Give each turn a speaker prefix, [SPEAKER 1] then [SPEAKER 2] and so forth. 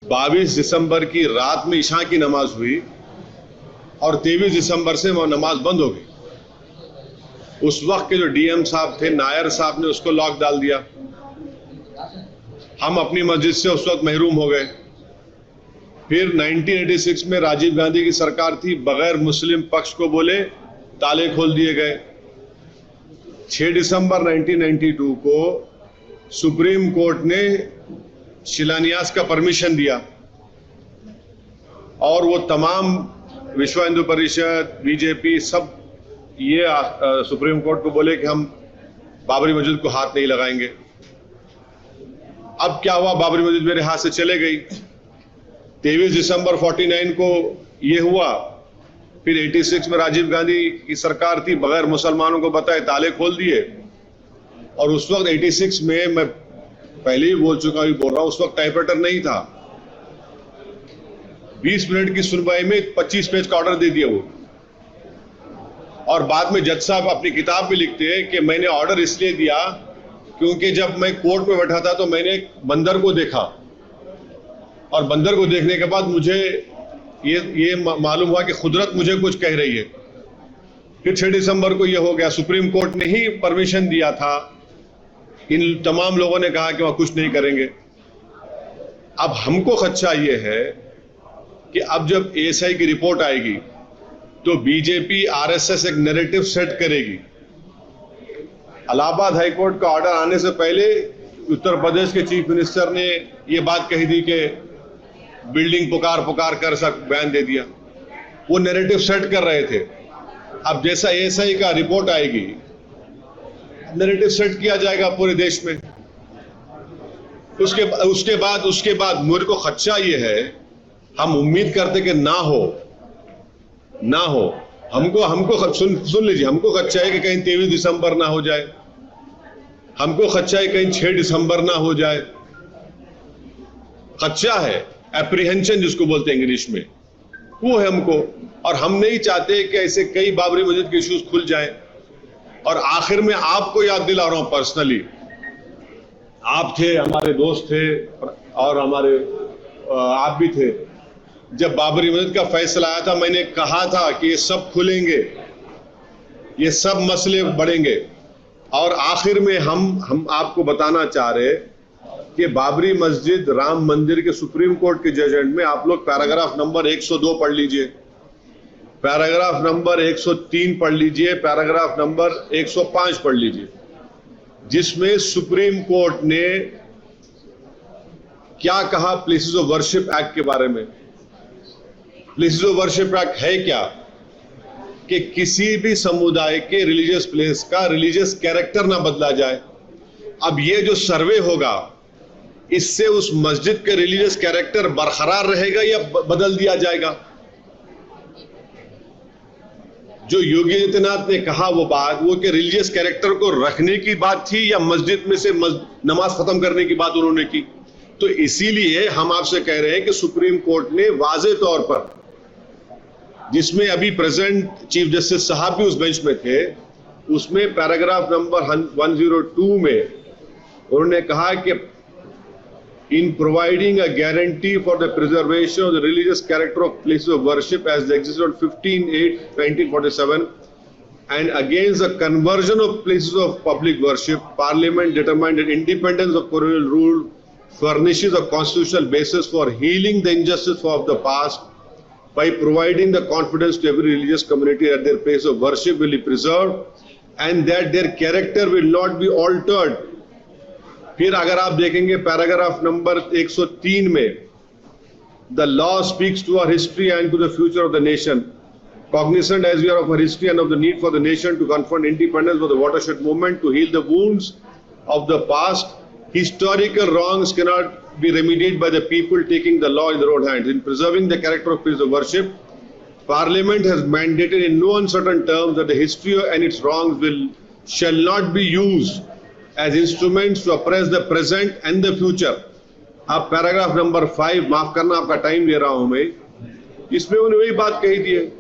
[SPEAKER 1] 22 दिसंबर की रात में इशा की नमाज हुई और 23 दिसंबर से वह नमाज बंद हो गई। उस वक्त के जो डीएम साहब थे, नायर साहब ने उसको लॉक डाल दिया। हम अपनी मस्जिद से उस वक्त महरूम हो गए। फिर 1986 में राजीव गांधी की सरकार थी, बगैर मुस्लिम पक्ष को बोले ताले खोल दिए गए। 6 दिसंबर 1992 को सुप्रीम कोर्ट ने शिलान्यास का परमिशन दिया और वो तमाम विश्व हिंदू परिषद, बीजेपी सब ये सुप्रीम कोर्ट को बोले कि हम बाबरी मस्जिद को हाथ नहीं लगाएंगे। अब क्या हुआ, बाबरी मस्जिद मेरे हाथ से चले गई। 23 दिसंबर 49 को ये हुआ। फिर 86 में राजीव गांधी की सरकार थी, बगैर मुसलमानों को बताए ताले खोल दिए। और उस वक्त 86 में, मैं पहले ही बोल चुका हूं, बोल रहा हूं, उस वक्त टाइपराइटर नहीं था। 20 मिनट की सुनवाई में 25 पेज का ऑर्डर दे दिया वो। और बाद में जज साहब अपनी किताब में लिखते हैं कि मैंने ऑर्डर इसलिए दिया क्योंकि जब मैं कोर्ट में बैठा था तो मैंने एक बंदर को देखा और बंदर को देखने के बाद मुझे ये मालूम हुआ कि कुदरत मुझे कुछ कह रही है। फिर 6 दिसंबर को ये हो गया। सुप्रीम कोर्ट ने ही परमिशन दिया था। इन तमाम लोगों ने कहा कि वह कुछ नहीं करेंगे। अब हमको खदशा ये है कि अब जब एएसआई की रिपोर्ट आएगी तो बीजेपी आरएसएस एक नैरेटिव सेट करेगी। इलाहाबाद हाईकोर्ट का ऑर्डर आने से पहले उत्तर प्रदेश के चीफ मिनिस्टर ने यह बात कही थी कि बिल्डिंग पुकार कर सब बयान दे दिया। वो नैरेटिव सेट कर रहे थे। अब जैसा एएसआई का रिपोर्ट आएगी, नैरेटिव सेट किया जाएगा पूरे देश में। उसके बाद मेरे को खदशा ये है, हम उम्मीद करते कि ना हो। हमको सुन लीजिए, हमको खदशा है कि कहीं 23 दिसंबर ना हो जाए। हमको खदशा है कहीं 6 दिसंबर ना हो जाए। खदशा है, एप्रीहेंशन जिसको बोलते हैं इंग्लिश में, वो है हमको। और हम नहीं चाहते कि ऐसे कई बाबरी मस्जिद के इश्यूज खुल जाएं। और आखिर में आपको याद दिला रहा हूं पर्सनली, आप थे, हमारे दोस्त थे और आप भी थे। जब बाबरी मस्जिद का फैसला आया था, मैंने कहा था कि ये सब खुलेंगे, ये सब मसले बढ़ेंगे। और आखिर में हम आपको बताना चाह रहे कि बाबरी मस्जिद, राम मंदिर के सुप्रीम कोर्ट के जजमेंट में आप लोग पैराग्राफ नंबर 102 पढ़ लीजिए, पैराग्राफ नंबर 103 पढ़ लीजिए, पैराग्राफ नंबर 105 पढ़ लीजिए, जिसमें सुप्रीम कोर्ट ने क्या कहा प्लेसेस ऑफ वर्शिप एक्ट के बारे में। प्लेसेस ऑफ वर्शिप एक्ट है क्या कि किसी भी समुदाय के रिलीजियस प्लेस का रिलीजियस कैरेक्टर ना बदला जाए। अब ये जो सर्वे होगा, इससे उस मस्जिद के रिलीजियस कैरेक्टर बरकरार रहेगा या बदल दिया जाएगा। जो योगी आदित्यनाथ ने कहा वो बात, वो कि रिलीजियस कैरेक्टर को रखने की बात थी या मस्जिद में से नमाज खत्म करने की बात उन्होंने की। तो इसीलिए हम आपसे कह रहे हैं कि सुप्रीम कोर्ट ने वाज़े तौर पर, जिसमें अभी प्रेजेंट चीफ जस्टिस साहब भी उस बेंच में थे, उसमें पैराग्राफ नंबर 102 में उन्होंने कहा कि in providing a guarantee for the preservation of the religious character of places of worship as they existed on 15/8/1947 and against the conversion of places of public worship, Parliament determined that independence of colonial rule furnishes a constitutional basis for healing the injustice of the past by providing the confidence to every religious community that their place of worship will be preserved and that their character will not be altered. फिर अगर आप देखेंगे paragraph number 103 में, the law speaks to our history and to the future of the nation, cognizant as we are of our history and of the need for the nation to confront independence for the watershed movement to heal the wounds of the past. Historical wrongs cannot be remedied by the people taking the law in their own hands. In preserving the character of places of worship, Parliament has mandated in no uncertain terms that the history and its wrongs shall not be used as instruments to oppress the present and the future. अब paragraph number 5, माफ करना आपका time ले रहा हूं मैं, इसमें उन्होंने वही बात कही दी है